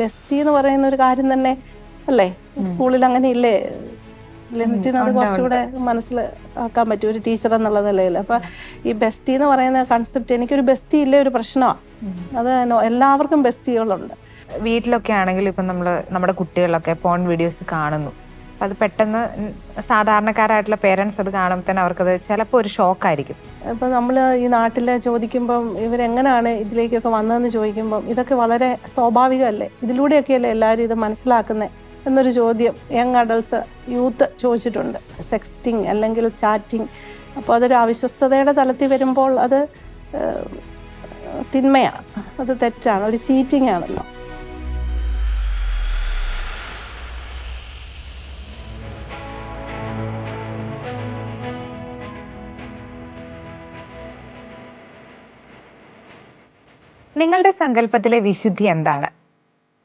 Bestie എന്ന് പറയുന്ന ഒരു കാര്യം തന്നെ അല്ലേ സ്കൂളിൽ അങ്ങനെ ഇല്ലേ? ലിമിറ്റിന് അത് കുറച്ചുകൂടെ മനസ്സിലാക്കാൻ പറ്റും ഒരു ടീച്ചർ എന്നുള്ള നിലയിൽ. അപ്പൊ ഈ ബെസ്റ്റി എന്ന് പറയുന്ന കൺസെപ്റ്റ്, എനിക്കൊരു ബെസ്റ്റി ഇല്ലേ ഒരു പ്രശ്നമാണ്. അത് എല്ലാവർക്കും ബെസ്റ്റികളുണ്ട്. വീട്ടിലൊക്കെ ആണെങ്കിൽ ഇപ്പം നമ്മുടെ കുട്ടികളൊക്കെ പോൺ വീഡിയോസ് കാണുന്നു. അത് പെട്ടെന്ന് സാധാരണക്കാരായിട്ടുള്ള പേരൻസ് അത് കാണുമ്പോൾ തന്നെ അവർക്കത് ചിലപ്പോൾ ഒരു ഷോക്കായിരിക്കും. ഇപ്പം നമ്മൾ ഈ നാട്ടിൽ ചോദിക്കുമ്പം ഇവരെങ്ങനെയാണ് ഇതിലേക്കൊക്കെ വന്നതെന്ന് ചോദിക്കുമ്പം ഇതൊക്കെ വളരെ സ്വാഭാവികമല്ലേ, ഇതിലൂടെയൊക്കെയല്ലേ എല്ലാവരും ഇത് മനസ്സിലാക്കുന്നത് എന്നൊരു ചോദ്യം യങ് അഡൾട്ട്സ്, യൂത്ത് ചോദിച്ചിട്ടുണ്ട്. സെക്സ്റ്റിങ് അല്ലെങ്കിൽ ചാറ്റിങ്. അപ്പോൾ അതൊരു അവിശ്വസ്തതയുടെ തലത്തിൽ വരുമ്പോൾ അത് തിന്മയാണ്, അത് തെറ്റാണ്, ഒരു ചീറ്റിംഗ് ആണല്ലോ. നിങ്ങളുടെ സങ്കല്പത്തിലെ വിശുദ്ധി എന്താണ്?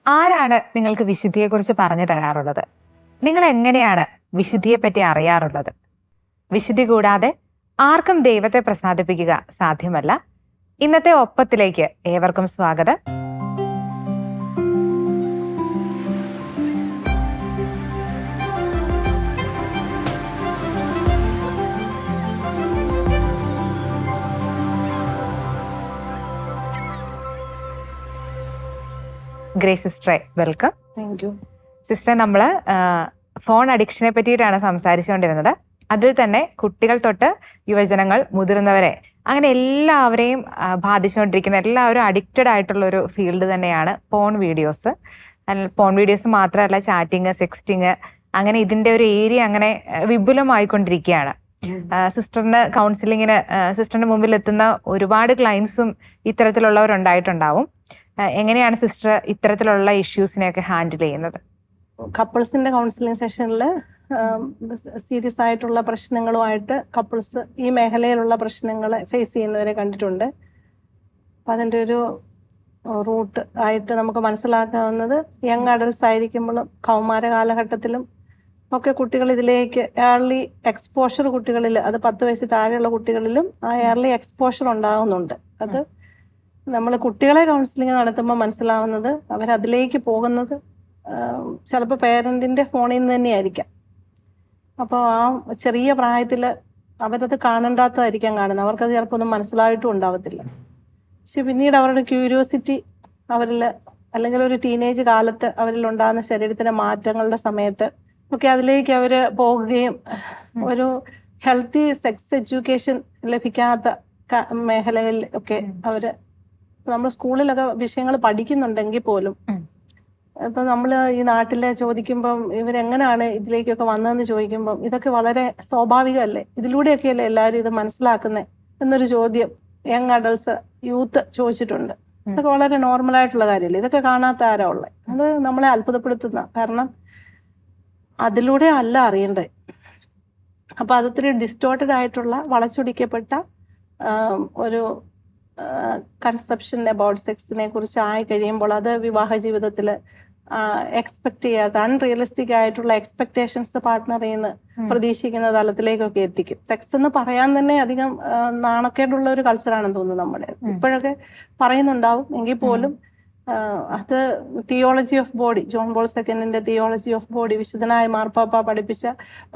ആരാണ് നിങ്ങൾക്ക് വിശുദ്ധിയെക്കുറിച്ച് പറഞ്ഞു തരാറുള്ളത്? നിങ്ങൾ എങ്ങനെയാണ് വിശുദ്ധിയെപ്പറ്റി അറിയാറുള്ളത്? വിശുദ്ധി കൂടാതെ ആർക്കും ദൈവത്തെ പ്രസാദിപ്പിക്കുക സാധ്യമല്ല. ഇന്നത്തെ ഒപ്പത്തിലേക്ക് ഏവർക്കും സ്വാഗതം. ഗ്രേസ് സിസ്റ്ററെ, വെൽക്കം. താങ്ക് യു സിസ്റ്ററെ. നമ്മൾ ഫോൺ അഡിക്ഷനെ പറ്റിയിട്ടാണ് സംസാരിച്ചുകൊണ്ടിരുന്നത്. അതിൽ തന്നെ കുട്ടികൾ തൊട്ട് യുവജനങ്ങൾ, മുതിർന്നവരെ, അങ്ങനെ എല്ലാവരെയും ബാധിച്ചുകൊണ്ടിരിക്കുന്ന, എല്ലാവരും അഡിക്റ്റഡ് ആയിട്ടുള്ള ഒരു ഫീൽഡ് തന്നെയാണ് പോൺ വീഡിയോസ്. പോൺ വീഡിയോസ് മാത്രമല്ല, ചാറ്റിങ്, സെക്സ്റ്റിങ്, അങ്ങനെ ഇതിൻ്റെ ഒരു ഏരിയ അങ്ങനെ വിപുലമായിക്കൊണ്ടിരിക്കുകയാണ്. സിസ്റ്ററിന് കൗൺസിലിങ്ങിന് സിസ്റ്ററിന്റെ മുമ്പിൽ എത്തുന്ന ഒരുപാട് ക്ലയൻസും ഇത്തരത്തിലുള്ളവരുണ്ടായിട്ടുണ്ടാവും. എങ്ങനെയാണ് സിസ്റ്റർ ഇത്തരത്തിലുള്ള ഇഷ്യൂസിനെയൊക്കെ ഹാൻഡിൽ ചെയ്യുന്നത്? കപ്പിൾസിന്റെ കൗൺസിലിംഗ് സെഷനിൽ സീരിയസ് ആയിട്ടുള്ള പ്രശ്നങ്ങളുമായിട്ട് കപ്പിൾസ് ഈ മേഖലയിലുള്ള പ്രശ്നങ്ങളെ ഫേസ് ചെയ്യുന്നവരെ കണ്ടിട്ടുണ്ട്. അപ്പം അതിൻ്റെ ഒരു റൂട്ട് ആയിട്ട് നമുക്ക് മനസ്സിലാക്കാവുന്നത് യങ് അഡൽട്ട്സ് ആയിരിക്കുമ്പോഴും കൗമാര കാലഘട്ടത്തിലും ഒക്കെ കുട്ടികൾ ഇതിലേക്ക് ഏർലി എക്സ്പോഷർ, കുട്ടികളിൽ അത് 10 വയസ്സിൽ താഴെയുള്ള കുട്ടികളിലും ആ ഏർലി എക്സ്പോഷർ ഉണ്ടാകുന്നുണ്ട്. അത് നമ്മൾ കുട്ടികളെ കൗൺസിലിംഗ് നടത്തുമ്പോൾ മനസ്സിലാവുന്നത് അവരതിലേക്ക് പോകുന്നത് ചിലപ്പോൾ പേരൻറ്റിൻ്റെ ഫോണിൽ നിന്ന് തന്നെയായിരിക്കാം. അപ്പോൾ ആ ചെറിയ പ്രായത്തിൽ അവരത് കാണണ്ടാത്തതായിരിക്കാം കാണുന്നത്, അവർക്കത് ചിലപ്പോൾ ഒന്നും മനസ്സിലായിട്ടും ഉണ്ടാവത്തില്ല. പക്ഷെ പിന്നീട് അവരുടെ ക്യൂരിയോസിറ്റി അവരിൽ, അല്ലെങ്കിൽ ഒരു ടീനേജ് കാലത്ത് അവരിൽ ഉണ്ടാകുന്ന ശരീരത്തിൻ്റെ മാറ്റങ്ങളുടെ സമയത്ത് ഒക്കെ അതിലേക്ക് അവർ പോകുകയും ഒരു ഹെൽത്തി സെക്സ് എഡ്യൂക്കേഷൻ ലഭിക്കാത്ത മേഖലകളിൽ ഒക്കെ അവർ, നമ്മൾ സ്കൂളിലൊക്കെ വിഷയങ്ങൾ പഠിക്കുന്നുണ്ടെങ്കിൽ പോലും ഇപ്പം നമ്മൾ ഈ നാട്ടിൽ ചോദിക്കുമ്പം ഇവരെങ്ങനെയാണ് ഇതിലേക്കൊക്കെ വന്നതെന്ന് ചോദിക്കുമ്പം ഇതൊക്കെ വളരെ സ്വാഭാവികമല്ലേ, ഇതിലൂടെയൊക്കെയല്ലേ എല്ലാവരും ഇത് മനസ്സിലാക്കുന്നത് എന്നൊരു ചോദ്യം യങ് അഡൾട്ട്സ്, യൂത്ത് ചോദിച്ചിട്ടുണ്ട്. ഇതൊക്കെ വളരെ നോർമലായിട്ടുള്ള കാര്യമല്ലേ, ഇതൊക്കെ കാണാത്ത ആരാ ഉള്ളത്? അത് നമ്മളെ അത്ഭുതപ്പെടുത്തുന്ന, കാരണം അതിലൂടെ അല്ല അറിയേണ്ടത്. അപ്പം അതിത്തിരി ഡിസ്റ്റോർട്ടഡ് ആയിട്ടുള്ള, വളച്ചൊടിക്കപ്പെട്ട ഒരു കൺസെപ്ഷൻ അബൌട്ട് സെക്സിനെ കുറിച്ച് ആയി കഴിയുമ്പോൾ അത് വിവാഹ ജീവിതത്തിൽ എക്സ്പെക്ട് ചെയ്യാത്ത, അൺറിയലിസ്റ്റിക് ആയിട്ടുള്ള എക്സ്പെക്ടേഷൻസ് പാർട്ട്ണറിൽ നിന്ന് പ്രതീക്ഷിക്കുന്ന തലത്തിലേക്കൊക്കെ എത്തിക്കും. സെക്സ് എന്ന് പറയാൻ തന്നെ അധികം നാണക്കേടുള്ള ഒരു കൾച്ചറാണെന്ന് തോന്നുന്നു നമ്മുടെ. ഇപ്പോഴൊക്കെ പറയുന്നുണ്ടാവും, എങ്കിൽ പോലും അത് theology of body, John Paul സെക്കൻഡിന്റെ തിയോളജി ഓഫ് ബോഡി, വിശുദ്ധനായ മാർപ്പാപ്പ പഠിപ്പിച്ച,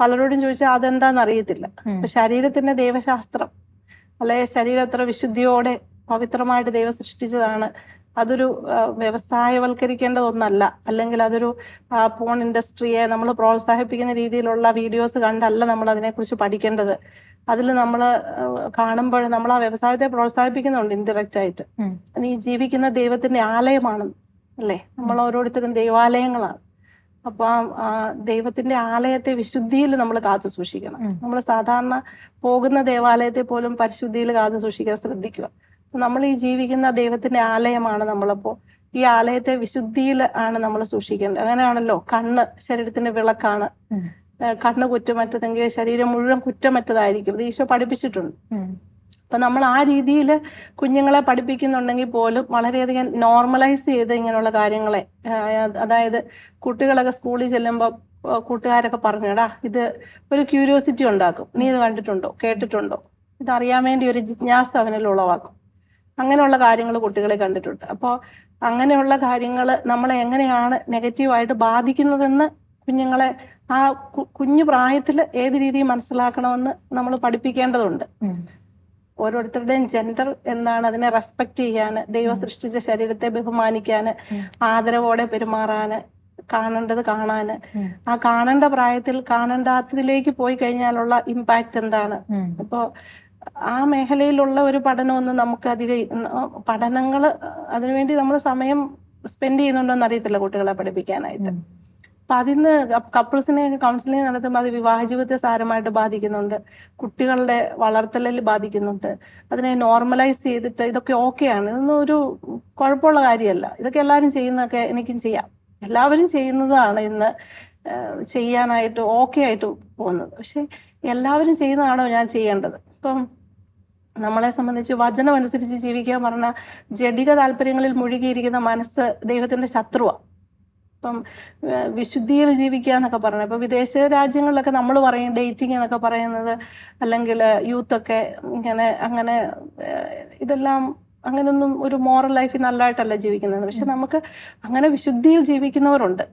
പലരോടും ചോദിച്ചാൽ അതെന്താണെന്ന് അറിയത്തില്ല. അപ്പൊ ശരീരത്തിന്റെ ദൈവശാസ്ത്രം, അല്ലെ ശരീരം എത്ര വിശുദ്ധിയോടെ പവിത്രമായിട്ട് ദൈവം സൃഷ്ടിച്ചതാണ്, അതൊരു വ്യവസായവൽക്കരിക്കേണ്ടതൊന്നല്ല, അല്ലെങ്കിൽ അതൊരു പോൺ ഇൻഡസ്ട്രിയെ നമ്മൾ പ്രോത്സാഹിപ്പിക്കുന്ന രീതിയിലുള്ള വീഡിയോസ് കണ്ടല്ല നമ്മൾ അതിനെക്കുറിച്ച് പഠിക്കേണ്ടത്. അതിൽ നമ്മൾ കാണുമ്പോൾ നമ്മൾ ആ വ്യവസായത്തെ പ്രോത്സാഹിപ്പിക്കുന്നുണ്ട് ഇൻഡയറക്റ്റ് ആയിട്ട്. ഈ ജീവിക്കുന്ന ദൈവത്തിന്റെ ആലയമാണ് അല്ലേ, നമ്മൾ ഓരോരുത്തരും ദൈവാലയങ്ങളാണ്. അപ്പൊ ആ ദൈവത്തിന്റെ ആലയത്തെ വിശുദ്ധിയിൽ നമ്മൾ കാത്തു സൂക്ഷിക്കണം. നമ്മൾ സാധാരണ പോകുന്ന ദേവാലയത്തെ പോലും പരിശുദ്ധിയിൽ കാത്തു സൂക്ഷിക്കാൻ ശ്രദ്ധിക്കുക. നമ്മൾ ഈ ജീവിക്കുന്ന ദൈവത്തിന്റെ ആലയമാണ് നമ്മളപ്പോൾ, ഈ ആലയത്തെ വിശുദ്ധിയിൽ ആണ് നമ്മൾ സൂക്ഷിക്കേണ്ടത്. അങ്ങനെയാണല്ലോ, കണ്ണ് ശരീരത്തിന്റെ വിളക്കാണ്. കണ്ണ് കുറ്റമറ്റതെങ്കിൽ ശരീരം മുഴുവൻ കുറ്റമറ്റതായിരിക്കും. ഇത് ഈശോ പഠിപ്പിച്ചിട്ടുണ്ട്. അപ്പം നമ്മൾ ആ രീതിയിൽ കുഞ്ഞുങ്ങളെ പഠിപ്പിക്കുന്നുണ്ടെങ്കിൽ പോലും വളരെയധികം നോർമലൈസ് ചെയ്ത് ഇങ്ങനെയുള്ള കാര്യങ്ങളെ, അതായത് കുട്ടികളൊക്കെ സ്കൂളിൽ ചെല്ലുമ്പോൾ കൂട്ടുകാരൊക്കെ പറഞ്ഞടാ, ഇത് ഒരു ക്യൂരിയോസിറ്റി ഉണ്ടാക്കും, നീ ഇത് കണ്ടിട്ടുണ്ടോ, കേട്ടിട്ടുണ്ടോ, ഇതറിയാൻ വേണ്ടി ഒരു ജിജ്ഞാസ അവനിൽ ഉളവാക്കും. അങ്ങനെയുള്ള കാര്യങ്ങൾ കുട്ടികളെ കണ്ടിട്ടുണ്ട്. അപ്പോൾ അങ്ങനെയുള്ള കാര്യങ്ങൾ നമ്മളെ എങ്ങനെയാണ് നെഗറ്റീവായിട്ട് ബാധിക്കുന്നതെന്ന് കുഞ്ഞുങ്ങളെ ആ കുഞ്ഞു പ്രായത്തിൽ ഏത് രീതിയിൽ മനസ്സിലാക്കണമെന്ന് നമ്മൾ പഠിപ്പിക്കേണ്ടതുണ്ട്. ഓരോരുത്തരുടെയും ജെൻഡർ എന്താണ്, അതിനെ റെസ്പെക്ട് ചെയ്യാന്, ദൈവം സൃഷ്ടിച്ച ശരീരത്തെ ബഹുമാനിക്കാന്, ആദരവോടെ പെരുമാറാന്, കാണേണ്ടത് കാണാന്, ആ കാണേണ്ട പ്രായത്തിൽ കാണേണ്ടാത്തതിലേക്ക് പോയി കഴിഞ്ഞാലുള്ള ഇമ്പാക്റ്റ് എന്താണ്. ഇപ്പോ ആ മേഖലയിലുള്ള ഒരു പഠനമൊന്നും നമുക്ക് അധികം പഠനങ്ങൾ അതിനുവേണ്ടി നമ്മൾ സമയം സ്പെൻഡ് ചെയ്യുന്നുണ്ടോന്ന് അറിയത്തില്ല കുട്ടികളെ പഠിപ്പിക്കാനായിട്ട്. അപ്പൊ അതിന്ന് കപ്പിൾസിനെ കൗൺസിലിംഗ് നടത്തുമ്പോൾ അത് വിവാഹ ജീവിതത്തെ സാരമായിട്ട് ബാധിക്കുന്നുണ്ട്, കുട്ടികളുടെ വളർത്തലിൽ ബാധിക്കുന്നുണ്ട്. അതിനെ നോർമലൈസ് ചെയ്തിട്ട് ഇതൊക്കെ ഓക്കെയാണ്, ഇതൊന്നും ഒരു കുഴപ്പമുള്ള കാര്യമല്ല, ഇതൊക്കെ എല്ലാവരും ചെയ്യുന്നതൊക്കെ എനിക്കും ചെയ്യാം, എല്ലാവരും ചെയ്യുന്നതാണ് ഇന്ന് ചെയ്യാനായിട്ട് ഓക്കെ ആയിട്ട് പോകുന്നത്. പക്ഷെ എല്ലാവരും ചെയ്യുന്നതാണോ ഞാൻ ചെയ്യേണ്ടത്? ഇപ്പം നമ്മളെ സംബന്ധിച്ച് വചനം അനുസരിച്ച് ജീവിക്കാൻ പറഞ്ഞാൽ ജഡിക താല്പര്യങ്ങളിൽ മുഴുകിയിരിക്കുന്ന മനസ്സ് ദൈവത്തിന്റെ ശത്രുവാണ്. ഇപ്പം വിശുദ്ധിയിൽ ജീവിക്കുക എന്നൊക്കെ പറഞ്ഞു, ഇപ്പൊ വിദേശ രാജ്യങ്ങളിലൊക്കെ നമ്മൾ പറയും ഡേറ്റിംഗ് എന്നൊക്കെ പറയുന്നത്, അല്ലെങ്കിൽ യൂത്തൊക്കെ അങ്ങനെ ഇതെല്ലാം അങ്ങനെയൊന്നും ഒരു മോറൽ ലൈഫ് നല്ലതായിട്ടല്ല ജീവിക്കുന്നത്. പക്ഷെ നമുക്ക് അങ്ങനെ വിശുദ്ധിയിൽ ജീവിക്കുന്നവരുണ്ട്.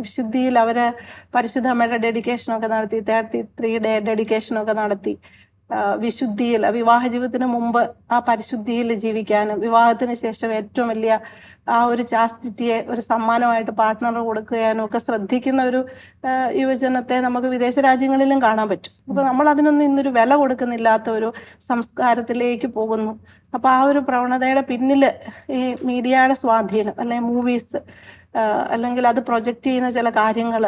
വിശുദ്ധിയിൽ അവര് പരിശുദ്ധ അമ്മയുടെ ഡെഡിക്കേഷനൊക്കെ നടത്തി, 33 ഡേ ഡെഡിക്കേഷനൊക്കെ നടത്തി വിശുദ്ധിയിൽ വിവാഹ ജീവിതത്തിന് മുമ്പ് ആ പരിശുദ്ധിയിൽ ജീവിക്കാനും വിവാഹത്തിന് ശേഷം ഏറ്റവും വലിയ ആ ഒരു ചാസ്റ്റിറ്റിയെ ഒരു സമ്മാനമായിട്ട് പാർട്ട്ണർ കൊടുക്കാനും ഒക്കെ ശ്രദ്ധിക്കുന്ന ഒരു യുവജനത്തെ നമുക്ക് വിദേശ രാജ്യങ്ങളിലും കാണാൻ പറ്റും. അപ്പൊ നമ്മൾ അതിനൊന്നും ഇന്നൊരു വില കൊടുക്കുന്നില്ലാത്ത ഒരു സംസ്കാരത്തിലേക്ക് പോകുന്നു. അപ്പൊ ആ ഒരു പ്രവണതയുടെ പിന്നില് ഈ മീഡിയയുടെ സ്വാധീനം, അല്ലെങ്കിൽ മൂവീസ്, അല്ലെങ്കിൽ അത് പ്രൊജക്റ്റ് ചെയ്യുന്ന ചില കാര്യങ്ങൾ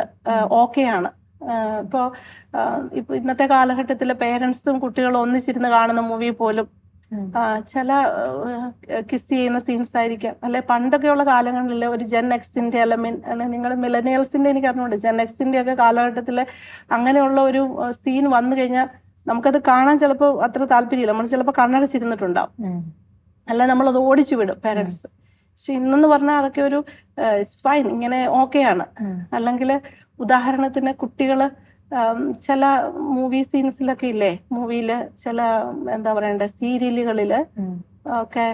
ഓക്കെയാണ്. ഇപ്പോൾ ഇന്നത്തെ കാലഘട്ടത്തിലെ പേരൻസും കുട്ടികളും ഒന്നിച്ചിരുന്ന് കാണുന്ന മൂവി പോലും ചില കിസ് ചെയ്യുന്ന സീൻസ് ആയിരിക്കാം. അല്ലെ പണ്ടൊക്കെയുള്ള കാലങ്ങളിൽ ഒരു ജെൻ എക്സിന്റെ അല്ലെ നിങ്ങൾ മിലനിയൽസിന്റെ എനിക്ക് അറിഞ്ഞുകൊണ്ട് ജെൻ എക്സിന്റെ ഒക്കെ കാലഘട്ടത്തിൽ അങ്ങനെയുള്ള ഒരു സീൻ വന്നു കഴിഞ്ഞാൽ നമുക്കത് കാണാൻ ചിലപ്പോൾ അത്ര താല്പര്യമില്ല, നമ്മൾ ചിലപ്പോൾ കണ്ണടച്ചിരുന്നിട്ടുണ്ടാവും, അല്ല നമ്മളത് ഓടിച്ചു വിടും പേരൻസ്. പക്ഷെ ഇന്നെന്ന് പറഞ്ഞാൽ അതൊക്കെ ഒരു ഇറ്റ്സ് ഫൈൻ, ഇങ്ങനെ ഓക്കെയാണ്. അല്ലെങ്കിൽ ഉദാഹരണത്തിന് കുട്ടികള് ചില മൂവി സീൻസിലൊക്കെ ഇല്ലേ, മൂവിയില് ചില എന്താ പറയണ്ടേ സീരിയലുകളില് ഒക്കെ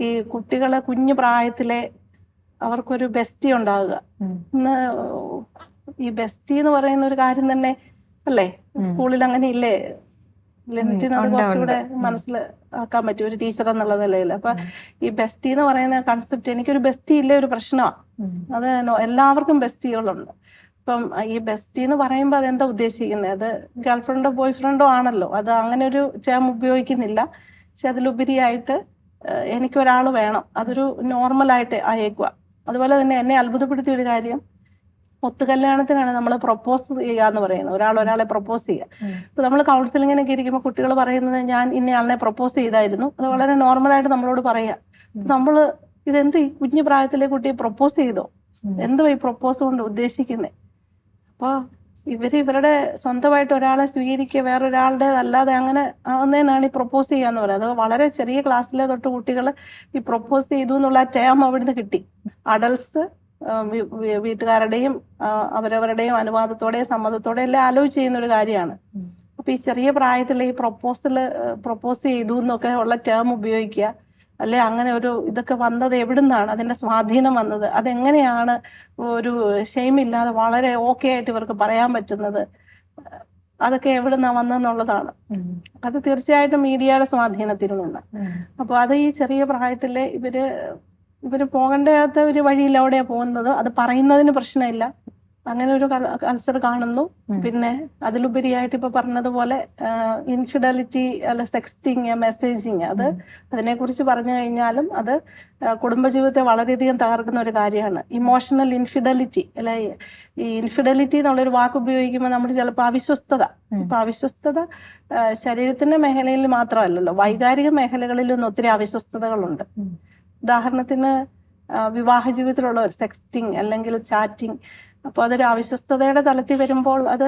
ഈ കുട്ടികളെ കുഞ്ഞു പ്രായത്തിലെ അവർക്കൊരു ബെസ്റ്റി ഉണ്ടാവുക. ഇന്ന് ഈ ബെസ്റ്റി എന്ന് പറയുന്ന ഒരു കാര്യം തന്നെ അല്ലേ സ്കൂളിൽ അങ്ങനെ ഇല്ലേ, ലെനിറ്റിന് അത് കുറച്ചുകൂടെ മനസ്സിലാക്കാൻ പറ്റും ഒരു ടീച്ചർ എന്നുള്ള നിലയിൽ. അപ്പൊ ഈ ബെസ്റ്റി എന്ന് പറയുന്ന കൺസെപ്റ്റ്, എനിക്കൊരു ബെസ്റ്റി ഇല്ലേ ഒരു പ്രശ്നമാണ്. അത് എല്ലാവർക്കും ബെസ്റ്റികളുണ്ട്. ഇപ്പം ഈ ബെസ്റ്റി എന്ന് പറയുമ്പോൾ അതെന്താ ഉദ്ദേശിക്കുന്നത്? അത് ഗേൾഫ്രണ്ടോ ബോയ് ഫ്രണ്ടോ ആണല്ലോ, അത് അങ്ങനെ ഒരു ടേം ഉപയോഗിക്കുന്നില്ല. പക്ഷെ അതിലുപരിയായിട്ട് എനിക്കൊരാൾ വേണം, അതൊരു നോർമലായിട്ട് അയക്കുക. അതുപോലെ തന്നെ എന്നെ അത്ഭുതപ്പെടുത്തിയ ഒരു കാര്യം, ഒത്തുകല്യാണത്തിനാണ് നമ്മൾ പ്രൊപ്പോസ് ചെയ്യുക എന്ന് പറയുന്നത്, ഒരാളെ പ്രൊപ്പോസ് ചെയ്യുക. ഇപ്പൊ നമ്മൾ കൗൺസിലിങ്ങിനൊക്കെ ഇരിക്കുമ്പോൾ കുട്ടികൾ പറയുന്നത് ഞാൻ ഇന്നയാളിനെ പ്രൊപ്പോസ് ചെയ്തായിരുന്നു, അത് വളരെ നോർമലായിട്ട് നമ്മളോട് പറയുക. നമ്മൾ ഇതെന്ത് ഈ കുഞ്ഞു പ്രായത്തിലെ കുട്ടിയെ പ്രൊപ്പോസ് ചെയ്തോ, എന്തോ ഈ പ്രൊപ്പോസ് കൊണ്ട് ഉദ്ദേശിക്കുന്നത്? അപ്പോൾ ഇവരുടെ സ്വന്തമായിട്ട് ഒരാളെ സ്വീകരിക്കുക, വേറൊരാളുടെ അല്ലാതെ അങ്ങനെ ആവുന്നതിനാണ് ഈ പ്രൊപ്പോസ് ചെയ്യാന്ന് പറയുന്നത്. അത് വളരെ ചെറിയ ക്ലാസ്സിലെ തൊട്ട് കുട്ടികൾ ഈ പ്രൊപ്പോസ് ചെയ്തു എന്നുള്ള ആ ടേം അവിടുന്ന് കിട്ടി. അഡൽട്സ് വീട്ടുകാരുടെയും അവരവരുടെയും അനുവാദത്തോടെയും സമ്മതത്തോടെയും എല്ലാം ആലോചിച്ച് ചെയ്യുന്ന ഒരു കാര്യമാണ്. അപ്പൊ ഈ ചെറിയ പ്രായത്തിൽ ഈ പ്രൊപ്പോസ് ചെയ്തു എന്നൊക്കെ ഉള്ള ടേം ഉപയോഗിക്കുക, അല്ലെ അങ്ങനെ ഒരു ഇതൊക്കെ വന്നത് എവിടുന്നാണ്, അതിന്റെ സ്വാധീനം വന്നത്, അതെങ്ങനെയാണ് ഒരു ഷെയിമില്ലാതെ വളരെ ഓക്കെ ആയിട്ട് ഇവർക്ക് പറയാൻ പറ്റുന്നത്, അതൊക്കെ എവിടുന്നാ വന്നെന്നുള്ളതാണ്. അത് തീർച്ചയായിട്ടും മീഡിയയുടെ സ്വാധീനത്തിൽ നിന്ന്. അപ്പൊ അത് ഈ ചെറിയ പ്രായത്തിലെ ഇവര് പോകേണ്ടാത്ത ഒരു വഴിയിലൂടെയാണ് പോകുന്നത്. അത് പറയുന്നതിന് പ്രശ്നമില്ല, അങ്ങനെ ഒരു കൾച്ചർ കാണുന്നു. പിന്നെ അതിലുപരിയായിട്ട് ഇപ്പൊ പറഞ്ഞതുപോലെ ഇൻഫിഡലിറ്റി അല്ല സെക്സ്റ്റിങ്, മെസ്സേജിങ്, അതിനെക്കുറിച്ച് പറഞ്ഞു കഴിഞ്ഞാലും അത് കുടുംബജീവിതത്തെ വളരെയധികം തകർക്കുന്ന ഒരു കാര്യമാണ്. ഇമോഷണൽ ഇൻഫിഡലിറ്റി അല്ലെ, ഈ ഇൻഫിഡലിറ്റി എന്നുള്ളൊരു വാക്ക് ഉപയോഗിക്കുമ്പോൾ നമ്മൾ ചിലപ്പോൾ അവിശ്വസ്തത, ഇപ്പൊ അവിശ്വസ്തത ശരീരത്തിന്റെ മേഖലയിൽ മാത്രമല്ലല്ലോ, വൈകാരിക മേഖലകളിലും ഒത്തിരി അവിശ്വസ്തതകളുണ്ട്. ഉദാഹരണത്തിന് വിവാഹ ജീവിതത്തിലുള്ള ഒരു സെക്സ്റ്റിങ് അല്ലെങ്കിൽ ചാറ്റിങ്, അപ്പോൾ അതൊരു അവിശ്വസ്തതയുടെ തലത്തിൽ വരുമ്പോൾ അത്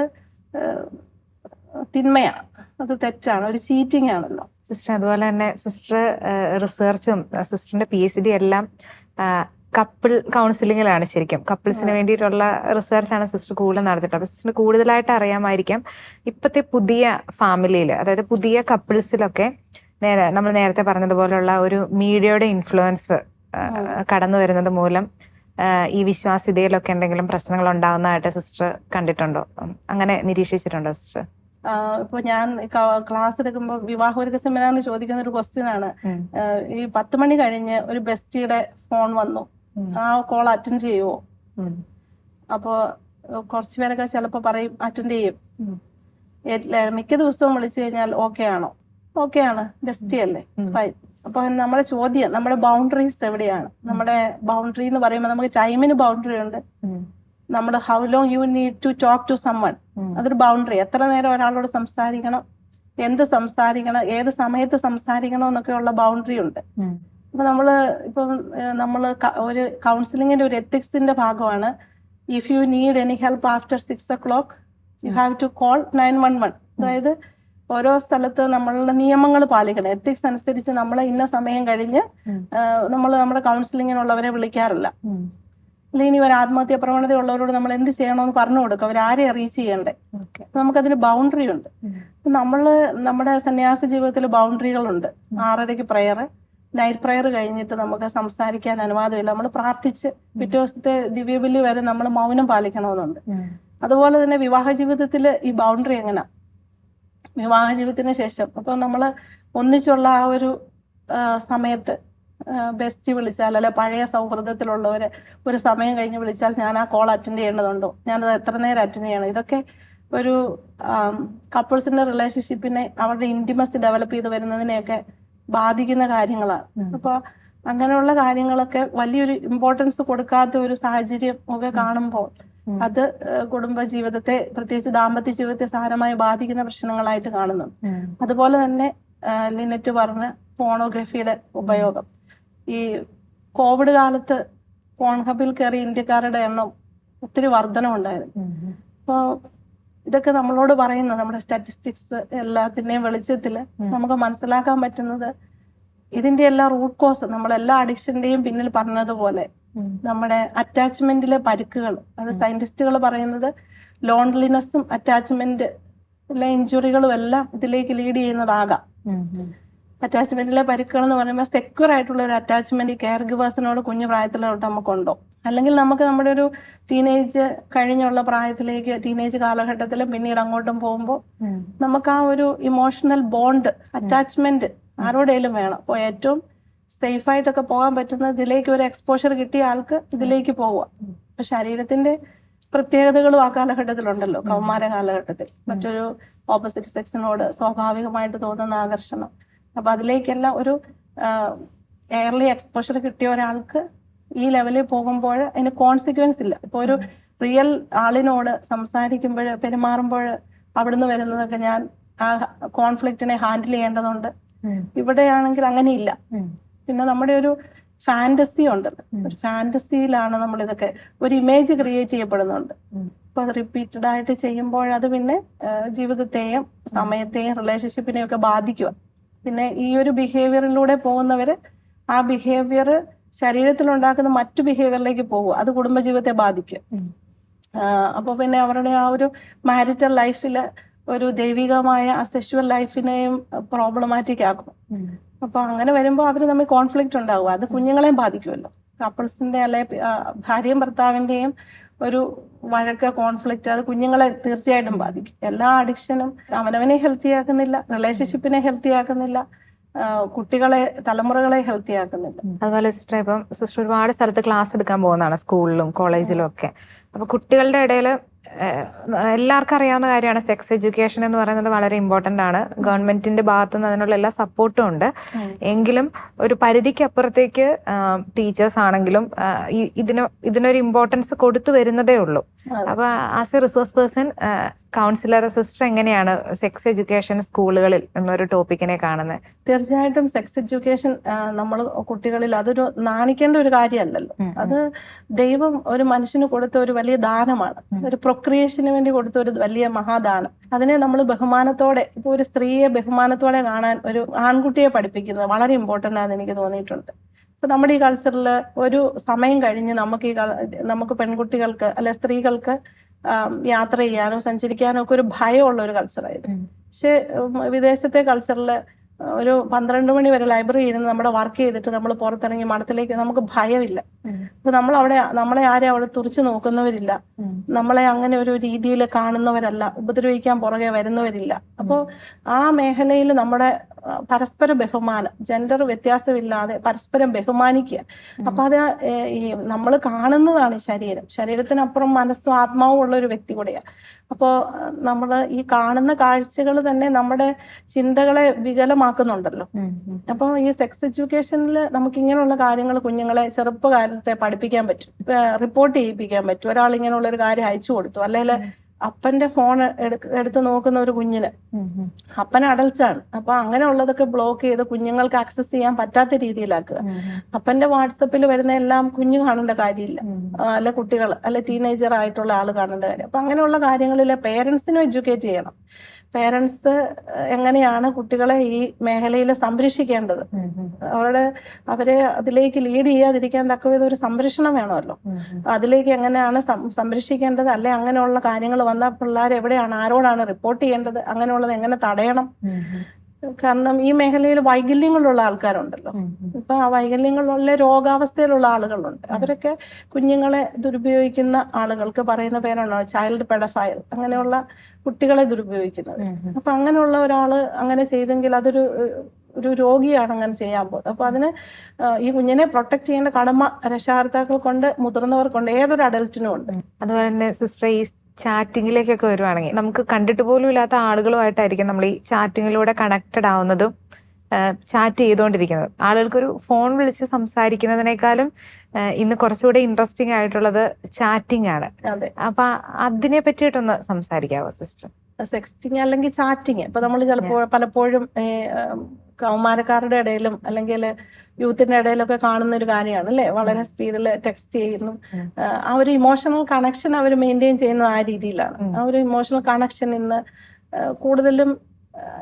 തിന്മയാണ്, അത് തെറ്റാണ്, ഒരു ചീറ്റിംഗ് ആണല്ലോ. സിസ്റ്റർ അതുപോലെ തന്നെ സിസ്റ്റർ റിസർച്ചും സിസ്റ്ററിന്റെ PhD എല്ലാം കപ്പിൾ കൗൺസിലിങ്ങിലാണ്. ശരിക്കും കപ്പിൾസിന് വേണ്ടിയിട്ടുള്ള റിസർച്ചാണ് സിസ്റ്റർ കൂടുതൽ നടത്തിയിട്ടുള്ളത്. അപ്പോൾ സിസ്റ്ററിന് കൂടുതലായിട്ട് അറിയാമായിരിക്കാം ഇപ്പോഴത്തെ പുതിയ ഫാമിലിയിൽ, അതായത് പുതിയ കപ്പിൾസിലൊക്കെ നമ്മൾ നേരത്തെ പറഞ്ഞതുപോലുള്ള ഒരു മീഡിയയുടെ ഇൻഫ്ലുവൻസ് കടന്നു വരുന്നത് മൂലം ഈ വിശ്വാസ്യതയിലൊക്കെ എന്തെങ്കിലും പ്രശ്നങ്ങൾ ഉണ്ടാകുന്നതായിട്ട് സിസ്റ്റർ കണ്ടിട്ടുണ്ടോ? അങ്ങനെ നിരീക്ഷിച്ചിട്ടുണ്ടോ സിസ്റ്റർ? ഇപ്പൊ ഞാൻ ക്ലാസ് എടുക്കുമ്പോൾ വിവാഹോരുക്ക സെമിനാറിന് ചോദിക്കുന്ന ഒരു ക്വസ്റ്റ്യൻ ആണ്, ഈ 10 മണി കഴിഞ്ഞ് ഒരു ബെസ്റ്റിയുടെ ഫോൺ വന്നു, ആ കോൾ അറ്റൻഡ് ചെയ്യുവോ? അപ്പോ കുറച്ചു പേരൊക്കെ ചിലപ്പോ പറയും അറ്റൻഡ് ചെയ്യും. മിക്ക ദിവസവും വിളിച്ചു കഴിഞ്ഞാൽ ഓക്കെ ആണോ? ഓക്കെ ആണ്, ബെസ്റ്റി അല്ലേ, ഫൈൻ. അപ്പൊ നമ്മുടെ ചോദ്യം, നമ്മുടെ ബൗണ്ടറീസ് എവിടെയാണ്? നമ്മുടെ ബൗണ്ടറി എന്ന് പറയുമ്പോൾ നമുക്ക് ടൈമിന് ബൗണ്ടറി ഉണ്ട്, നമ്മുടെ how long you need to talk to someone, അതൊരു ബൗണ്ടറി. എത്ര നേരം ഒരാളോട് സംസാരിക്കണം, എന്ത് സംസാരിക്കണം, ഏത് സമയത്ത് സംസാരിക്കണം എന്നൊക്കെ ഉള്ള ബൗണ്ടറി ഉണ്ട്. അപ്പൊ നമ്മള് ഒരു കൗൺസിലിങ്ങിന്റെ ഒരു എത്തിക്സിന്റെ ഭാഗമാണ്, if you need any help after 6 o'clock you have to call 911. അതായത് ഓരോ സ്ഥലത്ത് നമ്മളുടെ നിയമങ്ങൾ പാലിക്കണം. എത്തിക്സ് അനുസരിച്ച് നമ്മൾ ഇന്ന സമയം കഴിഞ്ഞ് നമ്മൾ നമ്മുടെ കൗൺസിലിങ്ങിനുള്ളവരെ വിളിക്കാറില്ല. അല്ലെങ്കിൽ ഇനി ഒരു ആത്മഹത്യ പ്രവണതയുള്ളവരോട് നമ്മൾ എന്ത് ചെയ്യണമെന്ന് പറഞ്ഞു കൊടുക്കുക, അവരാരെ അറിയിച്ച് ചെയ്യണ്ടേ. നമുക്കതിന് ബൗണ്ടറി ഉണ്ട്. നമ്മുടെ സന്യാസ ജീവിതത്തിൽ ബൗണ്ടറികളുണ്ട്. 6:30 പ്രയർ, നൈറ്റ് പ്രയർ കഴിഞ്ഞിട്ട് നമുക്ക് സംസാരിക്കാൻ അനുവാദമില്ല. നമ്മൾ പ്രാർത്ഥിച്ച് പിറ്റേ ദിവസത്തെ ദിവ്യബലി വരെ നമ്മൾ മൗനം പാലിക്കണമെന്നുണ്ട്. അതുപോലെ തന്നെ വിവാഹ ജീവിതത്തിൽ ഈ ബൗണ്ടറി എങ്ങനെ? വിവാഹ ജീവിതത്തിന് ശേഷം അപ്പൊ നമ്മൾ ഒന്നിച്ചുള്ള ആ ഒരു സമയത്ത് ബെസ്റ്റ് വിളിച്ചാൽ, അല്ലെ പഴയ സൗഹൃദത്തിലുള്ളവര് ഒരു സമയം കഴിഞ്ഞ് വിളിച്ചാൽ ഞാൻ ആ കോൾ അറ്റൻഡ് ചെയ്യേണ്ടതുണ്ടോ? ഞാനത് എത്ര നേരം അറ്റൻഡ് ചെയ്യണം? ഇതൊക്കെ ഒരു കപ്പിൾസിന്റെ റിലേഷൻഷിപ്പിനെ, അവരുടെ ഇന്റിമസി ഡെവലപ്പ് ചെയ്ത് വരുന്നതിനെയൊക്കെ ബാധിക്കുന്ന കാര്യങ്ങളാണ്. അപ്പൊ അങ്ങനെയുള്ള കാര്യങ്ങളൊക്കെ വലിയൊരു ഇമ്പോർട്ടൻസ് കൊടുക്കാത്ത ഒരു സാഹചര്യം ഒക്കെ കാണുമ്പോൾ അത് കുടുംബ ജീവിതത്തെ, പ്രത്യേകിച്ച് ദാമ്പത്യ ജീവിതത്തെ സാരമായി ബാധിക്കുന്ന പ്രശ്നങ്ങളായിട്ട് കാണുന്നു. അതുപോലെ തന്നെ ലിനറ്റ് പറഞ്ഞ പോണോഗ്രഫിയുടെ ഉപയോഗം, ഈ കോവിഡ് കാലത്ത് പോൺഹബിൽ കയറി ഇന്ത്യക്കാരുടെ എണ്ണം ഒത്തിരി വർധനമുണ്ടായിരുന്നു. അപ്പോൾ ഇതൊക്കെ നമ്മളോട് പറയുന്നത്, നമ്മുടെ സ്റ്റാറ്റിസ്റ്റിക്സ് എല്ലാത്തിൻ്റെയും വെളിച്ചത്തിൽ നമുക്ക് മനസ്സിലാക്കാൻ പറ്റുന്നത്, ഇതിന്റെ എല്ലാ റൂട്ട് കോസ്, നമ്മളെല്ലാ അഡിക്ഷന്റെയും പിന്നിൽ പറഞ്ഞതുപോലെ നമ്മുടെ അറ്റാച്ച്മെന്റിലെ പരുക്കുകൾ, അത് സയന്റിസ്റ്റുകൾ പറയുന്നത് ലോൺലിനെസ്സും അറ്റാച്ച്മെന്റ് ഇഞ്ചുറികളും എല്ലാം ഇതിലേക്ക് ലീഡ് ചെയ്യുന്നതാകാം. അറ്റാച്ച്മെന്റിലെ പരുക്കുകൾ എന്ന് പറയുമ്പോൾ സെക്യൂർ ആയിട്ടുള്ള ഒരു അറ്റാച്ച്മെന്റ് കെയർ ഗിവേഴ്സിനോട് കുഞ്ഞു പ്രായത്തിലോട്ട് നമുക്കുണ്ടോ? അല്ലെങ്കിൽ നമുക്ക് നമ്മുടെ ഒരു ടീനേജ് കഴിഞ്ഞുള്ള പ്രായത്തിലേക്ക്, ടീനേജ് കാലഘട്ടത്തിലും പിന്നീട് അങ്ങോട്ടും പോകുമ്പോൾ നമുക്ക് ആ ഒരു ഇമോഷണൽ ബോണ്ട്, അറ്റാച്ച്മെന്റ് ആരോടേലും വേണം. അപ്പോൾ ഏറ്റവും സേഫ് ആയിട്ടൊക്കെ പോകാൻ പറ്റുന്ന ഇതിലേക്ക് ഒരു എക്സ്പോഷർ കിട്ടിയ ആൾക്ക് ഇതിലേക്ക് പോവുക. അപ്പൊ ശരീരത്തിന്റെ പ്രത്യേകതകളും ആ കാലഘട്ടത്തിലുണ്ടല്ലോ, കൗമാര കാലഘട്ടത്തിൽ മറ്റൊരു ഓപ്പോസിറ്റ് സെക്സിനോട് സ്വാഭാവികമായിട്ട് തോന്നുന്ന ആകർഷണം. അപ്പൊ അതിലേക്കെല്ലാം ഒരു എയർലി എക്സ്പോഷർ കിട്ടിയ ഒരാൾക്ക് ഈ ലെവലിൽ പോകുമ്പോൾ അതിന് കോൺസിക്വൻസ് ഇല്ല. ഇപ്പൊ ഒരു റിയൽ ആളിനോട് സംസാരിക്കുമ്പോൾ, പെരുമാറുമ്പോൾ അവിടുന്ന് വരുന്നതൊക്കെ ഞാൻ ആ കോൺഫ്ലിക്റ്റിനെ ഹാൻഡിൽ ചെയ്യേണ്ടതുണ്ട്. ഇവിടെയാണെങ്കിൽ അങ്ങനെയില്ല. പിന്നെ നമ്മുടെ ഒരു ഫാന്റസി ഉണ്ടല്ലോ, ഒരു ഫാന്റസിയിലാണ് നമ്മൾ ഇതൊക്കെ, ഒരു ഇമേജ് ക്രിയേറ്റ് ചെയ്യപ്പെടുന്നുണ്ട്. അപ്പൊ അത് റിപ്പീറ്റഡ് ആയിട്ട് ചെയ്യുമ്പോൾ അത് പിന്നെ ജീവിതത്തെയും സമയത്തെയും റിലേഷൻഷിപ്പിനെയും ഒക്കെ ബാധിക്കുക. പിന്നെ ഈ ഒരു ബിഹേവിയറിലൂടെ പോകുന്നവര് ആ ബിഹേവിയർ ശരീരത്തിലുണ്ടാക്കുന്ന മറ്റു ബിഹേവിയറിലേക്ക് പോകുക, അത് കുടുംബജീവിതത്തെ ബാധിക്കും. അപ്പൊ പിന്നെ അവരുടെ ആ ഒരു മാരിറ്റൽ ലൈഫില് ഒരു ദൈവികമായ സെക്ഷുവൽ ലൈഫിനെയും പ്രോബ്ലമാറ്റിക് ആക്കും. അപ്പൊ അങ്ങനെ വരുമ്പോൾ അവര് തമ്മിൽ കോൺഫ്ലിക്റ്റ് ഉണ്ടാവുക, അത് കുഞ്ഞുങ്ങളെയും ബാധിക്കുമല്ലോ. കപ്പിൾസിന്റെ അല്ലെ ഭാര്യയും ഭർത്താവിന്റെയും ഒരു വഴക്ക്, കോൺഫ്ലിക്റ്റ്, അത് കുഞ്ഞുങ്ങളെ തീർച്ചയായിട്ടും ബാധിക്കും. എല്ലാ അഡിക്ഷനും അവനവനെ ഹെൽത്തി ആക്കുന്നില്ല, റിലേഷൻഷിപ്പിനെ ഹെൽത്തി ആക്കുന്നില്ല, കുട്ടികളെ, തലമുറകളെ ഹെൽത്തി ആക്കുന്നില്ല. അതുപോലെ സിസ്റ്റർ, ഇപ്പം സിസ്റ്റർ ഒരുപാട് സ്ഥലത്ത് ക്ലാസ് എടുക്കാൻ പോകുന്നതാണ്, സ്കൂളിലും കോളേജിലും ഒക്കെ. അപ്പൊ കുട്ടികളുടെ ഇടയിൽ എല്ലാവർക്കും അറിയാവുന്ന കാര്യമാണ്, സെക്സ് എഡ്യൂക്കേഷൻ എന്ന് പറയുന്നത് വളരെ ഇമ്പോർട്ടൻ്റ് ആണ്. ഗവൺമെന്റിന്റെ ഭാഗത്തു നിന്ന് അതിനുള്ള എല്ലാ സപ്പോർട്ടും ഉണ്ട്. എങ്കിലും ഒരു പരിധിക്ക് അപ്പുറത്തേക്ക് ടീച്ചേഴ്സ് ആണെങ്കിലും ഇതിനൊരു ഇമ്പോർട്ടൻസ് കൊടുത്തു വരുന്നതേ ഉള്ളൂ. അപ്പൊ as A resource person, councillor, sister എങ്ങനെയാണ് സെക്സ് എഡ്യൂക്കേഷൻ സ്കൂളുകളിൽ എന്നൊരു ടോപ്പിക്കിനെ കാണുന്നത്? തീർച്ചയായിട്ടും സെക്സ് എഡ്യൂക്കേഷൻ നമ്മൾ കുട്ടികളിൽ അതൊരു നാണിക്കേണ്ട ഒരു കാര്യമല്ലല്ലോ. അത് ദൈവം ഒരു മനുഷ്യന് കൊടുത്ത ഒരു വലിയ ദാനമാണ്, ഒരു പ്രൊക്രിയേഷന് വേണ്ടി കൊടുത്ത ഒരു വലിയ മഹാദാനം. അതിനെ നമ്മൾ ബഹുമാനത്തോടെ, ഇപ്പൊ ഒരു സ്ത്രീയെ ബഹുമാനത്തോടെ കാണാൻ ഒരു ആൺകുട്ടിയെ പഠിപ്പിക്കുന്നത് വളരെ ഇമ്പോർട്ടൻ്റ് ആണെന്ന് എനിക്ക് തോന്നിയിട്ടുണ്ട്. ഇപ്പൊ നമ്മുടെ ഈ കൾച്ചറിൽ ഒരു സമയം കഴിഞ്ഞ് നമുക്ക് പെൺകുട്ടികൾക്ക് അല്ലെ സ്ത്രീകൾക്ക് യാത്ര ചെയ്യാനോ സഞ്ചരിക്കാനോ ഒക്കെ ഒരു ഭയമുള്ള ഒരു കൾച്ചറായിരുന്നു. പക്ഷെ വിദേശത്തെ കൾച്ചറിൽ ഒരു 12 മണി വരെ ലൈബ്രറി ഇരുന്ന് നമ്മുടെ വർക്ക് ചെയ്തിട്ട് നമ്മൾ പുറത്തിറങ്ങി മഠത്തിലേക്ക് നമുക്ക് ഭയമില്ല. അപ്പൊ നമ്മളെ ആരും അവിടെ തുറച്ചു നോക്കുന്നവരില്ല, നമ്മളെ അങ്ങനെ ഒരു രീതിയിൽ കാണുന്നവരല്ല, ഉപദ്രവിക്കാൻ പുറകെ വരുന്നവരില്ല. അപ്പോൾ ആ മേഖലയിൽ നമ്മുടെ പരസ്പര ബഹുമാനം, ജെൻഡർ വ്യത്യാസമില്ലാതെ പരസ്പരം ബഹുമാനിക്കുക. അപ്പൊ അത് ഈ നമ്മൾ കാണുന്നതാണ് ശരീരത്തിനപ്പുറം മനസ്സും ആത്മാവും ഉള്ള ഒരു വ്യക്തി കൂടെയാണ്. അപ്പോൾ നമ്മൾ ഈ കാണുന്ന കാഴ്ചകൾ തന്നെ നമ്മുടെ ചിന്തകളെ വികലമാക്കുന്നുണ്ടല്ലോ. അപ്പോൾ ഈ സെക്സ് എഡ്യൂക്കേഷനിൽ നമുക്ക് ഇങ്ങനെയുള്ള കാര്യങ്ങൾ കുഞ്ഞുങ്ങളെ ചെറുപ്പകാലത്തെ പഠിപ്പിക്കാൻ പറ്റും, റിപ്പോർട്ട് ചെയ്യിപ്പിക്കാൻ പറ്റും. ഒരാൾ ഇങ്ങനെയുള്ള ഒരു കാര്യം അയച്ചു കൊടുത്തു, അല്ലെങ്കിൽ അപ്പന്റെ ഫോൺ എടുത്ത് നോക്കുന്ന ഒരു കുഞ്ഞിന്, അപ്പൻ അഡൽട്ടാണ്, അപ്പൊ അങ്ങനെയുള്ളതൊക്കെ ബ്ലോക്ക് ചെയ്ത് കുഞ്ഞുങ്ങൾക്ക് ആക്സസ് ചെയ്യാൻ പറ്റാത്ത രീതിയിലാക്കുക. അപ്പന്റെ വാട്സപ്പിൽ വരുന്ന എല്ലാം കുഞ്ഞു കാണേണ്ട കാര്യമില്ല, അല്ലെ കുട്ടികൾ അല്ലെ ടീനേജർ ആയിട്ടുള്ള ആൾ കാണേണ്ട കാര്യം. അപ്പൊ അങ്ങനെയുള്ള കാര്യങ്ങളിൽ പേരൻസിനും എഡ്യൂക്കേറ്റ് ചെയ്യണം. പേരൻസ് എങ്ങനെയാണ് കുട്ടികളെ ഈ മേഖലയിൽ സംരക്ഷിക്കേണ്ടത്, അവരെ അതിലേക്ക് ലീഡ് ചെയ്യാതിരിക്കാൻ തക്കവിധം ഒരു സംരക്ഷണം വേണമല്ലോ. അതിലേക്ക് എങ്ങനെയാണ് സംരക്ഷിക്കേണ്ടത്, അല്ലെ അങ്ങനെയുള്ള കാര്യങ്ങൾ വന്ന പിള്ളേർ എവിടെയാണ്, ആരോടാണ് റിപ്പോർട്ട് ചെയ്യേണ്ടത്, അങ്ങനെയുള്ളത് എങ്ങനെ തടയണം. കാരണം ഈ മേഖലയിൽ വൈകല്യങ്ങളുള്ള ആൾക്കാരുണ്ടല്ലോ. ഇപ്പൊ ആ വൈകല്യങ്ങളുള്ള രോഗാവസ്ഥയിലുള്ള ആളുകളുണ്ട്. അവരൊക്കെ കുഞ്ഞുങ്ങളെ ദുരുപയോഗിക്കുന്ന ആളുകൾക്ക് പറയുന്ന പേരാണ് ചൈൽഡ് പെഡഫൈൽ, അങ്ങനെയുള്ള കുട്ടികളെ ദുരുപയോഗിക്കുന്നത്. അപ്പൊ അങ്ങനെയുള്ള ഒരാള് അങ്ങനെ ചെയ്തെങ്കിൽ അതൊരു രോഗിയാണ് അങ്ങനെ ചെയ്യാൻ പോകുന്നത്. അപ്പൊ അതിന് ഈ കുഞ്ഞിനെ പ്രൊട്ടക്ട് ചെയ്യേണ്ട കടമ രക്ഷാകർത്താക്കൾ കൊണ്ട്, മുതിർന്നവർ കൊണ്ട്, ഏതൊരു അഡൽറ്റിനും ഉണ്ട്. അതുപോലെ തന്നെ സിസ്റ്റർ, ഈ ചാറ്റിങ്ങിലേക്കൊക്കെ വരുവാണെങ്കിൽ നമുക്ക് കണ്ടിട്ട് പോലും ഇല്ലാത്ത ആളുകളുമായിട്ടായിരിക്കും നമ്മൾ ഈ ചാറ്റിങ്ങിലൂടെ കണക്റ്റഡ് ആവുന്നതും ചാറ്റ് ചെയ്തുകൊണ്ടിരിക്കുന്നത്. ആളുകൾക്കൊരു ഫോൺ വിളിച്ച് സംസാരിക്കുന്നതിനേക്കാളും ഇന്ന് കുറച്ചുകൂടെ ഇൻട്രസ്റ്റിംഗ് ആയിട്ടുള്ളത് ചാറ്റിംഗ് ആണ്. അപ്പൊ അതിനെ പറ്റിയിട്ടൊന്ന് സംസാരിക്കാവോ സിസ്റ്റർ? സെക്സ്റ്റിങ് അല്ലെങ്കിൽ ചാറ്റിങ് ഇപ്പൊ നമ്മൾ പലപ്പോഴും കൗമാരക്കാരുടെ ഇടയിലും അല്ലെങ്കിൽ യൂത്തിന്റെ ഇടയിലൊക്കെ കാണുന്ന ഒരു കാര്യമാണ് അല്ലേ. വളരെ സ്പീഡിൽ ടെക്സ്റ്റ് ചെയ്യുന്നു. ആ ഒരു ഇമോഷണൽ കണക്ഷൻ അവർ മെയിൻറ്റെയിൻ ചെയ്യുന്നത് ആ രീതിയിലാണ്. ആ ഒരു ഇമോഷണൽ കണക്ഷൻ ഇന്ന് കൂടുതലും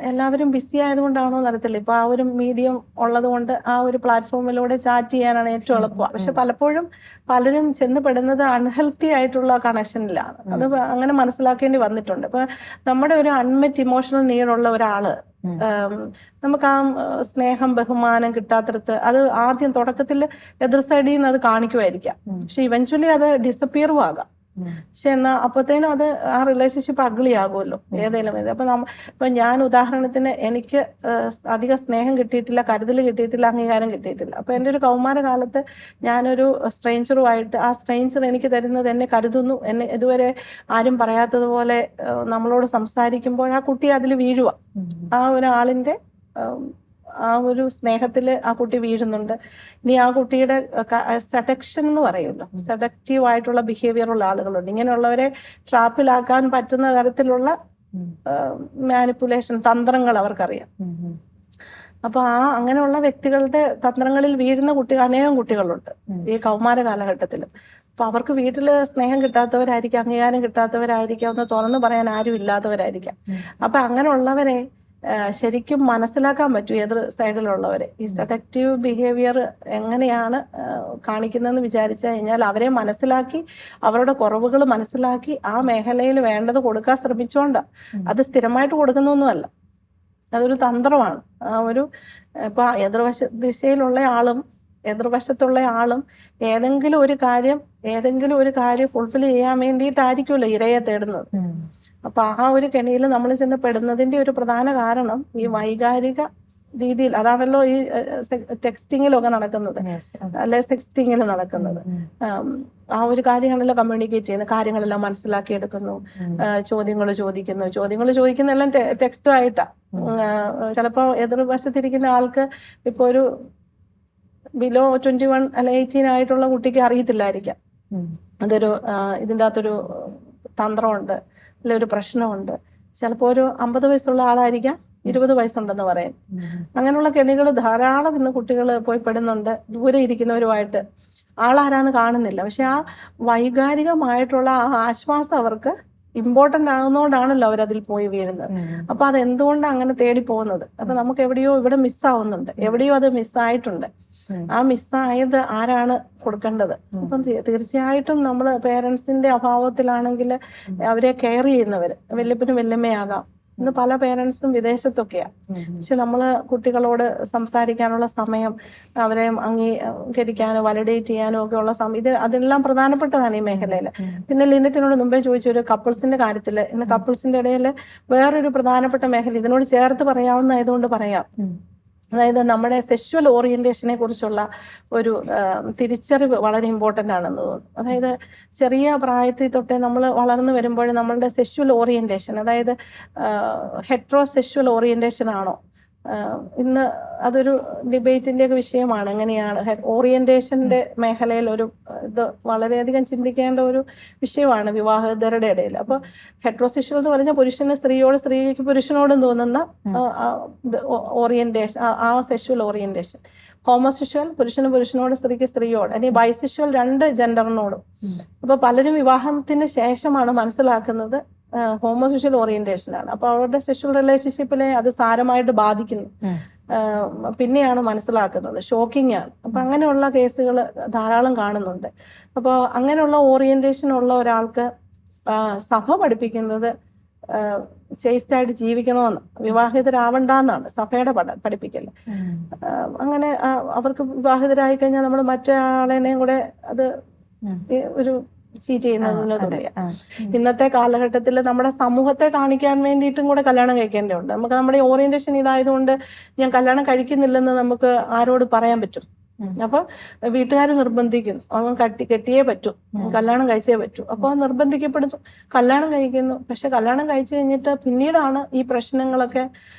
എല്ലാവരും ബിസി ആയതുകൊണ്ടാണോ എന്നറിയത്തില്ല. ഇപ്പൊ ആ ഒരു മീഡിയം ഉള്ളത് കൊണ്ട് ആ ഒരു പ്ലാറ്റ്ഫോമിലൂടെ ചാറ്റ് ചെയ്യാനാണ് ഏറ്റവും എളുപ്പം. പക്ഷെ പലപ്പോഴും പലരും ചെന്നപ്പെടുന്നത് അൺഹെൽത്തി ആയിട്ടുള്ള കണക്ഷനിലാണ്. അത് അങ്ങനെ മനസ്സിലാക്കേണ്ടി വന്നിട്ടുണ്ട്. ഇപ്പൊ നമ്മുടെ ഒരു അൺമെറ്റ് ഇമോഷണൽ നീഡുള്ള ഒരാള് നമുക്ക് ആ സ്നേഹം ബഹുമാനം കിട്ടാത്തടത്ത് അത് ആദ്യം തുടക്കത്തിൽ എതിർ സൈഡിൽ നിന്ന് അത് കാണിക്കുമായിരിക്കാം. പക്ഷെ ഇവഞ്ച്വലി അത് ഡിസപ്പിയറും ആകാം. പക്ഷെ എന്നാ അപ്പത്തേനും അത് ആ റിലേഷൻഷിപ്പ് അഗ്ലി ആകുമല്ലോ ഏതെങ്കിലും ഇത്. ഇപ്പൊ ഞാൻ ഉദാഹരണത്തിന് എനിക്ക് അധികം സ്നേഹം കിട്ടിയിട്ടില്ല, കരുതൽ കിട്ടിയിട്ടില്ല, അംഗീകാരം കിട്ടിയിട്ടില്ല. അപ്പൊ എൻ്റെ ഒരു കൗമാരകാലത്ത് ഞാനൊരു സ്ട്രേഞ്ചറുമായിട്ട്, ആ സ്ട്രേഞ്ചർ എനിക്ക് തരുന്നത് എന്നെ കരുതുന്നു, എന്നെ ഇതുവരെ ആരും പറയാത്തതുപോലെ നമ്മളോട് സംസാരിക്കുമ്പോൾ ആ കുട്ടി അതിൽ വീഴുക, ആ ഒരാളിന്റെ ആ ഒരു സ്നേഹത്തില് ആ കുട്ടി വീഴുന്നുണ്ട്. ഇനി ആ കുട്ടിയുടെ സെഡക്ഷൻ എന്ന് പറയുമല്ലോ, സെഡക്റ്റീവ് ആയിട്ടുള്ള ബിഹേവിയർ ഉള്ള ആളുകളുണ്ട്. ഇങ്ങനെയുള്ളവരെ ട്രാപ്പിലാക്കാൻ പറ്റുന്ന തരത്തിലുള്ള മാനിപ്പുലേഷൻ തന്ത്രങ്ങൾ അവർക്കറിയാം. അപ്പൊ അങ്ങനെയുള്ള വ്യക്തികളുടെ തന്ത്രങ്ങളിൽ വീഴുന്ന അനേകം കുട്ടികളുണ്ട് ഈ കൗമാര കാലഘട്ടത്തിൽ. അപ്പൊ അവർക്ക് വീട്ടില് സ്നേഹം കിട്ടാത്തവരായിരിക്കാം, അംഗീകാരം കിട്ടാത്തവരായിരിക്കാം, ഒന്ന് തുറന്നു പറയാൻ ആരും ഇല്ലാത്തവരായിരിക്കാം. അപ്പൊ അങ്ങനെയുള്ളവരെ ശരിക്കും മനസ്സിലാക്കാൻ പറ്റും എതിർ സൈഡിലുള്ളവരെ. ഈ സെഡക്റ്റീവ് ബിഹേവിയർ എങ്ങനെയാണ് കാണിക്കുന്നതെന്ന് വിചാരിച്ചു കഴിഞ്ഞാൽ അവരെ മനസ്സിലാക്കി, അവരുടെ കുറവുകൾ മനസ്സിലാക്കി ആ മേഖലയിൽ വേണ്ടത് കൊടുക്കാൻ ശ്രമിച്ചോണ്ടാ. അത് സ്ഥിരമായിട്ട് കൊടുക്കുന്നൊന്നുമല്ല, അതൊരു തന്ത്രമാണ്. ആ ഒരു ഇപ്പൊ ദിശയിലുള്ള ആളും എതിർവശത്തുള്ള ആളും ഏതെങ്കിലും ഒരു കാര്യം ഫുൾഫിൽ ചെയ്യാൻ വേണ്ടിയിട്ടായിരിക്കുമല്ലോ ഇരയെ തേടുന്നത്. അപ്പൊ ആ ഒരു കെണിയിൽ നമ്മൾ ചെന്ന് പെടുന്നതിന്റെ ഒരു പ്രധാന കാരണം ഈ വൈകാരിക രീതിയിൽ, അതാണല്ലോ ഈ ടെക്സ്റ്റിങ്ങിലൊക്കെ നടക്കുന്നത്, അല്ലെ സെക്സ്റ്റിങ്ങിൽ നടക്കുന്നത്. ആ ഒരു കാര്യങ്ങളെല്ലാം കമ്മ്യൂണിക്കേറ്റ് ചെയ്യുന്ന കാര്യങ്ങളെല്ലാം മനസ്സിലാക്കിയെടുക്കുന്നു, ചോദ്യങ്ങൾ ചോദിക്കുന്ന എല്ലാം ടെക്സ്റ്റുമായിട്ടാ. ചിലപ്പോ എതിർവശത്തിരിക്കുന്ന ആൾക്ക് ഇപ്പൊ ഒരു ബിലോ 21 അല്ലെ 18 ആയിട്ടുള്ള കുട്ടിക്ക് അറിയത്തില്ലായിരിക്കാം അതൊരു ഇതിൻ്റെ അകത്തൊരു തന്ത്രമുണ്ട്, അല്ലെ ഒരു പ്രശ്നമുണ്ട്. ചിലപ്പോൾ ഒരു 50 വയസ്സുള്ള ആളായിരിക്കാം 20 വയസ്സുണ്ടെന്ന് പറയും. അങ്ങനെയുള്ള കെണികൾ ധാരാളം ഇന്ന് കുട്ടികൾ പോയി പെടുന്നുണ്ട്. ദൂരെ ഇരിക്കുന്നവരുമായിട്ട് ആളാരാന്ന് കാണുന്നില്ല, പക്ഷെ ആ വൈകാരികമായിട്ടുള്ള ആ ആശ്വാസം അവർക്ക് ഇമ്പോർട്ടൻ്റ് ആകുന്നതുകൊണ്ടാണല്ലോ അവരതിൽ പോയി വീഴുന്നത്. അപ്പൊ അത് എന്തുകൊണ്ടാണ് അങ്ങനെ തേടി പോകുന്നത്? അപ്പൊ നമുക്ക് എവിടെയോ ഇവിടെ മിസ്സാവുന്നുണ്ട്, എവിടെയോ അത് മിസ്സായിട്ടുണ്ട്. ആ മിസ്സായത് ആരാണ് കൊടുക്കേണ്ടത്? അപ്പം തീർച്ചയായിട്ടും നമ്മൾ പേരൻസിന്റെ അഭാവത്തിലാണെങ്കിൽ അവരെ കെയർ ചെയ്യുന്നവര്, വല്യപ്പനും വല്യമ്മയാകാം, ഇന്ന് പല പേരൻസും വിദേശത്തൊക്കെയാണ്. പക്ഷെ നമ്മൾ കുട്ടികളോട് സംസാരിക്കാനുള്ള സമയം, അവരെ അംഗീകരിക്കാനോ വാലിഡേറ്റ് ചെയ്യാനോ ഒക്കെ ഉള്ള സമയം, അതെല്ലാം പ്രധാനപ്പെട്ടതാണ് ഈ മേഖലയിൽ. പിന്നെ ലിനറ്റിനോട് മുമ്പേ ചോദിച്ച ഒരു കപ്പിൾസിന്റെ കാര്യത്തിൽ, ഇന്ന് കപ്പിൾസിന്റെ ഇടയിൽ വേറൊരു പ്രധാനപ്പെട്ട മേഖല ഇതിനോട് ചേർത്ത് പറയാവുന്നതായതുകൊണ്ട് പറയാം. അതായത് നമ്മുടെ സെക്ഷുവൽ ഓറിയന്റേഷനെ കുറിച്ചുള്ള ഒരു തിരിച്ചറിവ് വളരെ ഇമ്പോർട്ടൻ്റ് ആണെന്ന് തോന്നുന്നു. അതായത് ചെറിയ പ്രായത്തിൽ തൊട്ടേ നമ്മൾ വളർന്നു വരുമ്പോൾ നമ്മളുടെ സെക്ഷുവൽ ഓറിയന്റേഷൻ, അതായത് ഹെട്രോസെക്ഷുവൽ ഓറിയന്റേഷൻ ആണോ, ഇന്ന് അതൊരു ഡിബേറ്റിന്റെ ഒക്കെ വിഷയമാണ്. എങ്ങനെയാണ് ഓറിയന്റേഷന്റെ മേഖലയിൽ ഒരു ഇത് വളരെയധികം ചിന്തിക്കേണ്ട ഒരു വിഷയമാണ് വിവാഹിതരുടെ ഇടയിൽ. അപ്പോൾ ഹെട്രോസെക്ഷൽ എന്ന് പറഞ്ഞാൽ പുരുഷന് സ്ത്രീയോട്, സ്ത്രീക്ക് പുരുഷനോടും തോന്നുന്ന ഓറിയന്റേഷൻ, ആ സെക്ഷുവൽ ഓറിയന്റേഷൻ. ഹോമോസെക്ഷൽ പുരുഷന് പുരുഷനോട്, സ്ത്രീക്ക് സ്ത്രീയോട്, അല്ലെങ്കിൽ ബൈസെക്ഷൽ രണ്ട് ജെൻഡറിനോടും. അപ്പോൾ പലരും വിവാഹത്തിന് ശേഷമാണ് മനസ്സിലാക്കുന്നത് ഹോമോസെക്ഷൽ ഓറിയന്റേഷൻ ആണ്. അപ്പോൾ അവരുടെ സെക്ഷൽ റിലേഷൻഷിപ്പിനെ അത് സാരമായിട്ട് ബാധിക്കുന്നു. പിന്നെയാണ് മനസ്സിലാക്കുന്നത്. ഷോക്കിംഗ് ആണ്. അപ്പം അങ്ങനെയുള്ള കേസുകൾ ധാരാളം കാണുന്നുണ്ട്. അപ്പോൾ അങ്ങനെയുള്ള ഓറിയന്റേഷൻ ഉള്ള ഒരാൾക്ക് സഭ പഠിപ്പിക്കുന്നത് ചേസ്റ്റായിട്ട് ജീവിക്കണമെന്ന്, വിവാഹിതരാവണ്ടെന്നാണ് സഭയുടെ പഠിപ്പിക്കൽ. അങ്ങനെ അവർക്ക് വിവാഹിതരായി കഴിഞ്ഞാൽ നമ്മൾ മറ്റൊരാളെയും കൂടെ അത് ഒരു ചീറ്റ് ചെയ്യുന്നതിന് തുല്യ. ഇന്നത്തെ കാലഘട്ടത്തിൽ നമ്മുടെ സമൂഹത്തെ കാണിക്കാൻ വേണ്ടിയിട്ടും കൂടെ കല്യാണം കഴിക്കേണ്ടതുണ്ട്. നമുക്ക് നമ്മുടെ ഓറിയന്റേഷൻ ഇതായതുകൊണ്ട് ഞാൻ കല്യാണം കഴിക്കുന്നില്ലെന്ന് നമുക്ക് ആരോട് പറയാൻ പറ്റും? അപ്പൊ വീട്ടുകാർ നിർബന്ധിക്കുന്നു, അവൻ കെട്ടിയേ പറ്റൂ, കല്യാണം കഴിച്ചേ പറ്റൂ. അപ്പോൾ നിർബന്ധിക്കപ്പെടുന്നു, കല്യാണം കഴിക്കുന്നു. പക്ഷെ കല്യാണം കഴിച്ചു കഴിഞ്ഞിട്ട് പിന്നീടാണ് ഈ പ്രശ്നങ്ങളൊക്കെ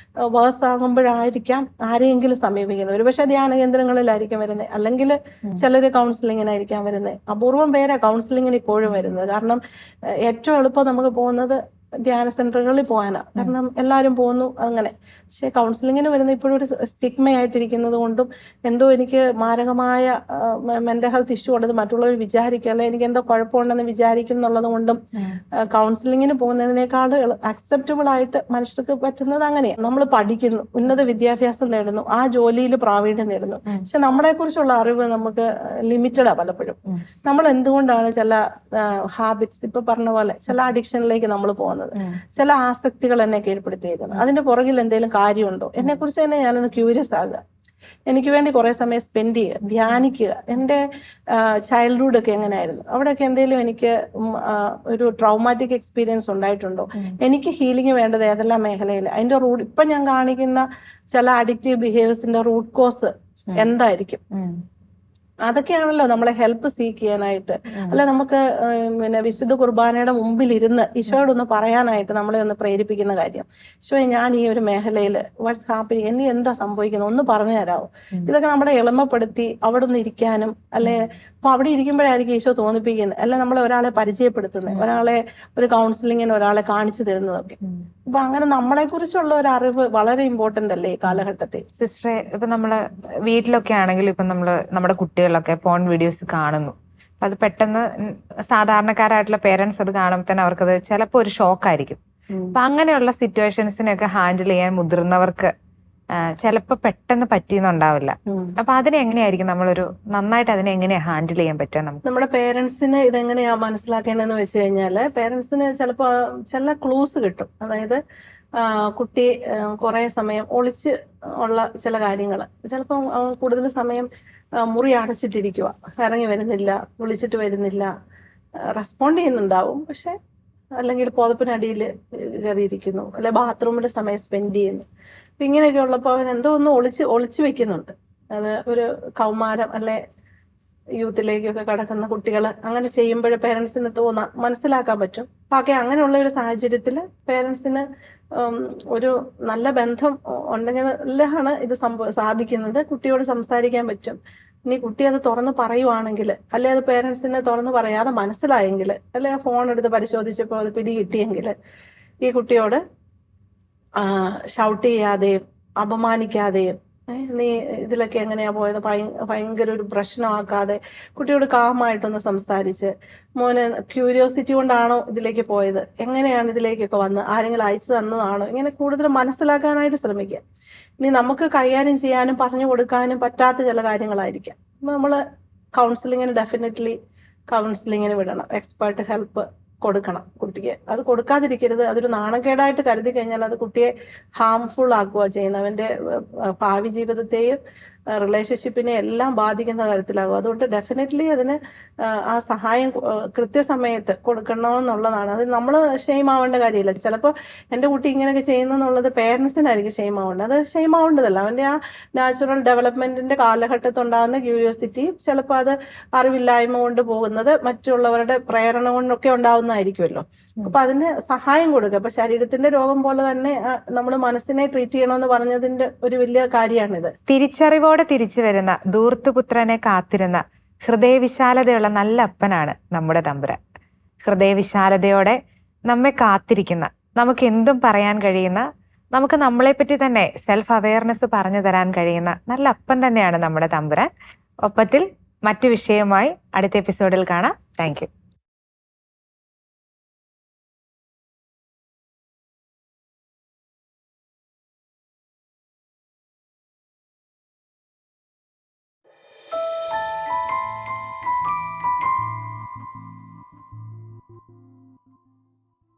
വേഴ്സ് ആകുമ്പോഴായിരിക്കാം ആരെയെങ്കിലും സമീപിക്കുന്നത്. ഒരുപക്ഷെ ധ്യാന കേന്ദ്രങ്ങളിലായിരിക്കും വരുന്നത്, അല്ലെങ്കിൽ ചിലർ കൗൺസിലിങ്ങിനായിരിക്കാം വരുന്നത്. അപൂർവം പേരാ കൗൺസിലിങ്ങിന് ഇപ്പോഴും വരുന്നത്. കാരണം ഏറ്റവും എളുപ്പം നമുക്ക് പോകുന്നത് ധ്യാന സെന്ററുകളിൽ പോകാനാണ്. കാരണം എല്ലാവരും പോകുന്നു അങ്ങനെ. പക്ഷെ കൗൺസിലിങ്ങിന് വരുന്ന ഇപ്പോഴും ഒരു സ്റ്റിഗ്മയായിട്ടിരിക്കുന്നത് കൊണ്ടും, എന്തോ എനിക്ക് മാരകമായ മെന്റൽ ഹെൽത്ത് ഇഷ്യൂ ഉള്ളത് മറ്റുള്ളവർ വിചാരിക്കും, അല്ലെ എനിക്ക് എന്തോ കുഴപ്പമുണ്ടെന്ന് വിചാരിക്കും എന്നുള്ളത് കൊണ്ടും കൗൺസിലിങ്ങിന് പോകുന്നതിനേക്കാൾ അക്സെപ്റ്റബിൾ ആയിട്ട് മനുഷ്യർക്ക് പറ്റുന്നത് അങ്ങനെയാണ്. നമ്മൾ പഠിക്കുന്നു, ഉന്നത വിദ്യാഭ്യാസം നേടുന്നു, ആ ജോലിയിൽ പ്രാവീണ്യം നേടുന്നു. പക്ഷെ നമ്മളെ കുറിച്ചുള്ള അറിവ് നമുക്ക് ലിമിറ്റഡാണ് പലപ്പോഴും. നമ്മൾ എന്തുകൊണ്ടാണ് ചില ഹാബിറ്റ്സ്, ഇപ്പൊ പറഞ്ഞ പോലെ ചില അഡിക്ഷനിലേക്ക് നമ്മൾ പോകുന്നത്, ചില ആസക്തികൾ എന്നെ കീഴ്പ്പെടുത്തിയേക്കുന്നത്, അതിന്റെ പുറകിൽ എന്തെങ്കിലും കാര്യമുണ്ടോ? എന്നെ കുറിച്ച് തന്നെ ഞാനൊന്ന് ക്യൂരിയസ് ആകുക, എനിക്ക് വേണ്ടി കുറെ സമയം സ്പെൻഡ് ചെയ്യുക, ധ്യാനിക്കുക. എൻ്റെ ചൈൽഡ്ഹുഡ് ഒക്കെ എങ്ങനെയായിരുന്നു, അവിടെയൊക്കെ എന്തെങ്കിലും എനിക്ക് ഒരു ട്രൗമാറ്റിക് എക്സ്പീരിയൻസ് ഉണ്ടായിട്ടുണ്ടോ? എനിക്ക് ഹീലിംഗ് വേണ്ടത് ഏതെല്ലാം മേഖലയിൽ? അതിന്റെ ഇപ്പൊ ഞാൻ കാണിക്കുന്ന ചില അഡിക്റ്റീവ് ബിഹേവിയേഴ്സിന്റെ റൂട്ട് കോസ് എന്തായിരിക്കും? അതൊക്കെയാണല്ലോ നമ്മളെ ഹെൽപ്പ് സീക്ക് ചെയ്യാനായിട്ട്. അല്ല, നമുക്ക് പിന്നെ വിശുദ്ധ കുർബാനയുടെ മുമ്പിൽ ഇരുന്ന് ഈശോയോടൊന്ന് പറയാനായിട്ട് നമ്മളെ ഒന്ന് പ്രേരിപ്പിക്കുന്ന കാര്യം, ഈശോ ഞാൻ ഈ ഒരു മേഖലയിൽ വാട്ട്സ് ഹാപ്പനിങ്, എന്നെ എന്താ സംഭവിക്കുന്നത്, ഒന്ന് പറഞ്ഞു തരാമോ? ഇതൊക്കെ നമ്മളെ എളിമപ്പെടുത്തി അവിടെ നിന്ന് ഇരിക്കാനും, അല്ലെ അപ്പൊ അവിടെ ഇരിക്കുമ്പോഴായിരിക്കും ഈശോ തോന്നിപ്പിക്കുന്നത്, അല്ലെ നമ്മളെ ഒരാളെ പരിചയപ്പെടുത്തുന്നത്, ഒരാളെ ഒരു കൗൺസിലിങ്ങിന് ഒരാളെ കാണിച്ചു തരുന്നതൊക്കെ. അപ്പൊ അങ്ങനെ നമ്മളെ കുറിച്ചുള്ള ഒരു അറിവ് വളരെ ഇമ്പോർട്ടന്റ് അല്ലേ ഈ കാലഘട്ടത്തിൽ? സിസ്റ്ററെ, ഇപ്പൊ നമ്മള് വീട്ടിലൊക്കെ ആണെങ്കിൽ ഇപ്പൊ നമ്മുടെ കുട്ടികളൊക്കെ പോൺ വീഡിയോസ് കാണുന്നു. അപ്പൊ അത് പെട്ടെന്ന് സാധാരണക്കാരായിട്ടുള്ള പേരൻസ് അത് കാണുമ്പോൾ തന്നെ അവർക്കത് ചിലപ്പോൾ ഒരു ഷോക്കായിരിക്കും. അപ്പൊ അങ്ങനെയുള്ള സിറ്റുവേഷൻസിനെയൊക്കെ ഹാൻഡിൽ ചെയ്യാൻ മുതിർന്നവർക്ക് ചിലപ്പോൾ പെട്ടെന്ന് പറ്റിയെന്നുണ്ടാവില്ല. അപ്പൊ അതിനെ എങ്ങനെയായിരിക്കും നന്നായിട്ട് അതിനെ എങ്ങനെയാ ഹാൻഡിൽ ചെയ്യാൻ പറ്റുക? നമ്മുടെ പേരൻസിന് ഇതെങ്ങനെയാ മനസ്സിലാക്കേണ്ടതെന്ന് വെച്ച് കഴിഞ്ഞാല്, പേരൻസിന് ചിലപ്പോൾ ചില ക്ലൂസ് കിട്ടും. അതായത് കുട്ടി കുറെ സമയം ഒളിച്ച് ഉള്ള ചില കാര്യങ്ങൾ, ചിലപ്പോൾ കൂടുതൽ സമയം മുറി അടച്ചിട്ടിരിക്കുക, ഇറങ്ങി വരുന്നില്ല, വിളിച്ചിട്ട് വരുന്നില്ല, റെസ്പോണ്ട് ചെയ്യുന്നുണ്ടാവും, പക്ഷെ അല്ലെങ്കിൽ പുതപ്പിനടിയിൽ കയറിയിരിക്കുന്നു, അല്ലെ ബാത്റൂമിൽ സമയം സ്പെൻഡ് ചെയ്യുന്നു. അപ്പൊ ഇങ്ങനെയൊക്കെ ഉള്ളപ്പോൾ അവൻ എന്തോ ഒന്ന് ഒളിച്ചു വെക്കുന്നുണ്ട്. അത് ഒരു കൗമാരം അല്ലെ യൂത്തിലേക്കൊക്കെ കടക്കുന്ന കുട്ടികൾ അങ്ങനെ ചെയ്യുമ്പോൾ പേരൻസിന് മനസ്സിലാക്കാൻ പറ്റും. ബാക്കി അങ്ങനെയുള്ള ഒരു സാഹചര്യത്തിൽ പേരൻസിന് ഒരു നല്ല ബന്ധം ഉണ്ടെങ്കിലാണ് ഇത് സാധിക്കുന്നത്. കുട്ടിയോട് സംസാരിക്കാൻ പറ്റും. ഇനി കുട്ടി അത് തുറന്ന് പറയുവാണെങ്കിൽ, അല്ലെ അത് പേരൻസിനെ തുറന്ന് പറയാതെ മനസ്സിലായെങ്കിൽ, അല്ലെ ആ ഫോൺ എടുത്ത് പരിശോധിച്ചപ്പോൾ അത് പിടികിട്ടിയെങ്കിൽ, ഈ കുട്ടിയോട് ഷൗട്ട് ചെയ്യാതെയും അപമാനിക്കാതെയും നീ ഇതിലൊക്കെ എങ്ങനെയാ പോയത് ഭയങ്കര ഒരു പ്രശ്നമാക്കാതെ കുട്ടിയോട് കാമായിട്ടൊന്ന് സംസാരിച്ച്, മോനെ ക്യൂരിയോസിറ്റി കൊണ്ടാണോ ഇതിലേക്ക് പോയത്, എങ്ങനെയാണ് ഇതിലേക്കൊക്കെ വന്ന്, ആരെങ്കിലും അയച്ചു തന്നതാണോ, ഇങ്ങനെ കൂടുതൽ മനസ്സിലാക്കാനായിട്ട് ശ്രമിക്കുക. ഇനി നമുക്ക് കൈകാര്യം ചെയ്യാനും പറഞ്ഞു കൊടുക്കാനും പറ്റാത്ത ചില കാര്യങ്ങളായിരിക്കാം. നമ്മൾ കൗൺസിലിങ്ങിന് ഡെഫിനറ്റ്ലി കൗൺസിലിങ്ങിന് വിടണം. എക്സ്പേർട്ട് ഹെൽപ്പ് കൊടുക്കണം കുട്ടിക്ക്. അത് കൊടുക്കാതിരിക്കരുത്. അതൊരു നാണക്കേടായിട്ട് കരുതി കഴിഞ്ഞാൽ അത് കുട്ടിയെ ഹാംഫുൾ ആക്കുക ചെയ്യുന്നത്. അവൻ്റെ ഭാവി ജീവിതത്തെയും റിലേഷൻഷിപ്പിനെ എല്ലാം ബാധിക്കുന്ന തരത്തിലാകും. അതുകൊണ്ട് ഡെഫിനറ്റ്ലി അതിന് ആ സഹായം കൃത്യസമയത്ത് കൊടുക്കണമെന്നുള്ളതാണ്. അത് നമ്മൾ ഷെയിം ആവേണ്ട കാര്യമില്ല. ചിലപ്പോൾ എൻ്റെ കുട്ടി ഇങ്ങനെയൊക്കെ ചെയ്യുന്നെന്നുള്ളത് പേരൻസിനായിരിക്കും ഷെയിം ആവേണ്ടത്. അത് ഷെയിം ആവേണ്ടതല്ല. അവൻ്റെ ആ നാച്ചുറൽ ഡെവലപ്മെൻറ്റിൻ്റെ കാലഘട്ടത്തുണ്ടാകുന്ന ക്യൂരിയോസിറ്റി, ചിലപ്പോൾ അത് അറിവില്ലായ്മ കൊണ്ട് പോകുന്നത് മറ്റുള്ളവരുടെ പ്രേരണ കൊണ്ടൊക്കെ ഉണ്ടാവുന്നതായിരിക്കുമല്ലോ. അപ്പൊ അതിന് സഹായം കൊടുക്കുക. അപ്പൊ ശരീരത്തിന്റെ രോഗം പോലെ തന്നെ നമ്മൾ മനസ്സിനെ ട്രീറ്റ് ചെയ്യണമെന്ന് പറഞ്ഞതിന്റെ ഒരു വലിയ കാര്യമാണിത്. തിരിച്ചറിവോടെ തിരിച്ചു വരുന്ന ധൂർത്തുപുത്രനെ കാത്തിരുന്ന ഹൃദയവിശാലതയുള്ള നല്ല അപ്പനാണ് നമ്മുടെ തമ്പുരാൻ. ഹൃദയവിശാലതയോടെ നമ്മെ കാത്തിരിക്കുന്ന, നമുക്ക് എന്തും പറയാൻ കഴിയുന്ന, നമുക്ക് നമ്മളെപ്പറ്റി തന്നെ സെൽഫ് അവെയർനെസ് പറഞ്ഞു തരാൻ കഴിയുന്ന നല്ല അപ്പൻ തന്നെയാണ് നമ്മുടെ തമ്പുരാൻ. ഒപ്പത്തിൽ മറ്റു വിഷയവുമായി അടുത്ത എപ്പിസോഡിൽ കാണാം. Thank you.